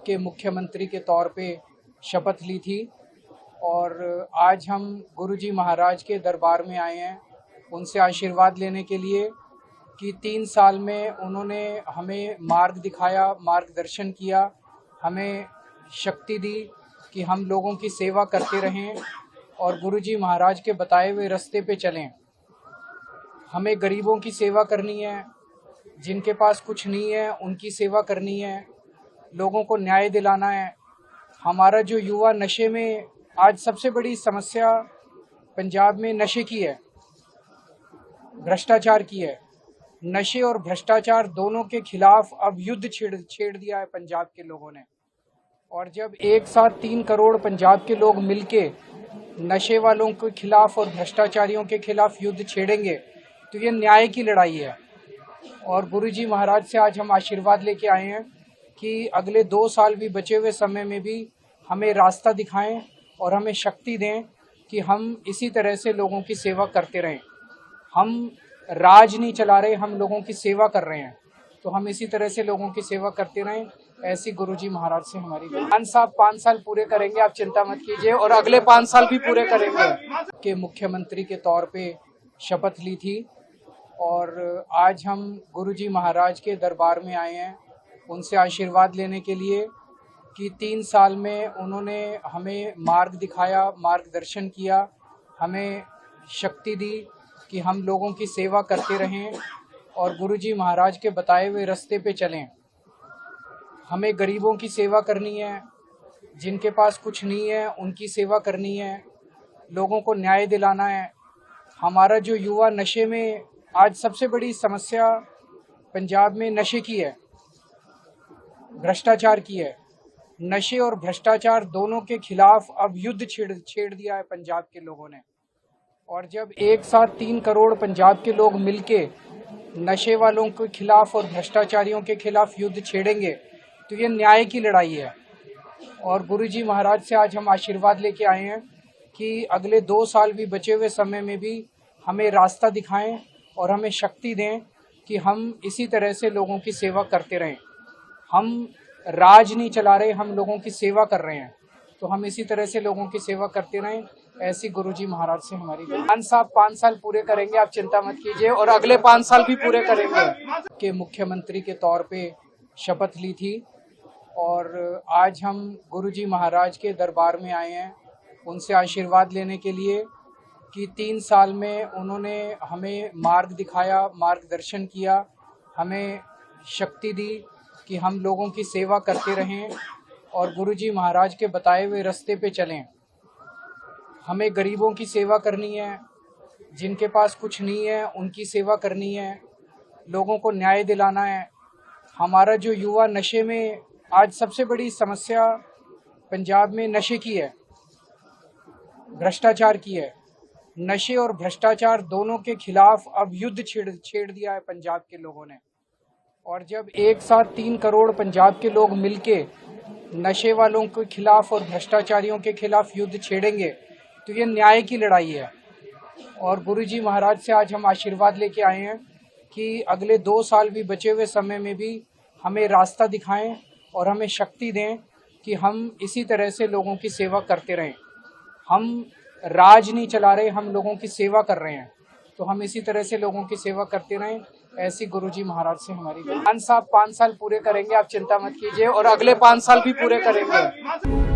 के मुख्यमंत्री के तौर पे शपथ ली थी और आज हम गुरुजी महाराज के दरबार में आए हैं उनसे आशीर्वाद लेने के लिए कि 3 साल में उन्होंने हमें मार्ग दिखाया, मार्गदर्शन किया, हमें शक्ति दी कि हम लोगों की सेवा करते रहें और गुरुजी महाराज के बताए हुए रास्ते पे चलें। हमें गरीबों की सेवा करनी है, जिनके पास कुछ नहीं है उनकी सेवा करनी है, लोगों को न्याय दिलाना है। हमारा जो युवा नशे में, आज सबसे बड़ी समस्या पंजाब में नशे की है, भ्रष्टाचार की है। नशे और भ्रष्टाचार दोनों के खिलाफ अब युद्ध छेड़ दिया है पंजाब के लोगों ने। और जब एक साथ 3 करोड़ पंजाब के लोग मिलके नशे वालों के खिलाफ और भ्रष्टाचारियों के खिलाफ युद्ध छेड़ेंगे तो ये न्याय की लड़ाई है। और गुरुजी महाराज से आज हम आशीर्वाद लेके आए हैं कि अगले 2 साल भी बचे हुए समय में भी हमें रास्ता दिखाएं और हमें शक्ति दें कि हम इसी तरह से लोगों की सेवा करते रहें। हम राज नहीं चला रहे, हम लोगों की सेवा कर रहे हैं, तो हम इसी तरह से लोगों की सेवा करते रहें। ऐसी गुरुजी महाराज से हमारी खान साहब 5 साल पूरे करेंगे, आप चिंता मत कीजिए, और अगले 5 साल भी पूरे करेंगे। के मुख्यमंत्री के तौर पे शपथ ली थी और आज हम गुरुजी महाराज के दरबार में आए हैं उनसे आशीर्वाद लेने के लिए कि 3 साल में उन्होंने हमें मार्ग दिखाया, मार्गदर्शन किया, हमें शक्ति दी कि हम लोगों की सेवा करते रहें और गुरुजी महाराज के बताए हुए रास्ते पे चलें। हमें गरीबों की सेवा करनी है, जिनके पास कुछ नहीं है उनकी सेवा करनी है, लोगों को न्याय दिलाना है। हमारा जो युवा नशे में, आज सबसे बड़ी समस्या पंजाब में नशे की है, भ्रष्टाचार की है। नशे और भ्रष्टाचार दोनों के खिलाफ अब युद्ध छेड़ दिया है पंजाब के लोगों ने। और जब एक साथ 3 करोड़ पंजाब के लोग मिलके नशे वालों के खिलाफ और भ्रष्टाचारियों के खिलाफ युद्ध छेड़ेंगे तो ये न्याय की लड़ाई है। और गुरुजी महाराज से आज हम आशीर्वाद लेके आए हैं कि अगले 2 साल भी बचे हुए समय में भी हमें रास्ता दिखाएं और हमें शक्ति दें कि हम इसी तरह से लोगों की सेवा करते रहें। हम राज नहीं चला रहे, हम लोगों की सेवा कर रहे हैं, तो हम इसी तरह से लोगों की सेवा करते रहें। ऐसी गुरुजी महाराज से हमारी खान साहब 5 साल पूरे करेंगे, आप चिंता मत कीजिए, और अगले 5 साल भी पूरे करेंगे। के मुख्यमंत्री के तौर पे शपथ ली थी और आज हम गुरुजी महाराज के दरबार में आए हैं उनसे आशीर्वाद लेने के लिए कि 3 साल में उन्होंने हमें मार्ग दिखाया, मार्गदर्शन किया, हमें शक्ति दी कि हम लोगों की सेवा करते रहें और गुरुजी महाराज के बताए हुए रास्ते पे चलें। हमें गरीबों की सेवा करनी है, जिनके पास कुछ नहीं है उनकी सेवा करनी है, लोगों को न्याय दिलाना है। हमारा जो युवा नशे में, आज सबसे बड़ी समस्या पंजाब में नशे की है, भ्रष्टाचार की है। नशे और भ्रष्टाचार दोनों के खिलाफ अब युद्ध छेड़ दिया है पंजाब के लोगों ने। और जब एक साथ 3 करोड़ पंजाब के लोग मिलके नशे वालों के खिलाफ और भ्रष्टाचारियों के खिलाफ युद्ध छेड़ेंगे तो ये न्याय की लड़ाई है। और गुरुजी महाराज से आज हम आशीर्वाद लेके आए हैं कि अगले 2 साल भी बचे हुए समय में भी हमें रास्ता दिखाएं और हमें शक्ति दें कि हम इसी तरह से लोगों की सेवा करते रहें। हम राज नहीं चला रहे, हम लोगों की सेवा कर रहे हैं, तो हम इसी तरह से लोगों की सेवा करते रहें। ऐसी गुरुजी महाराज से हमारी खान साहब 5 साल पूरे करेंगे, आप चिंता मत कीजिए, और अगले 5 साल भी पूरे करेंगे।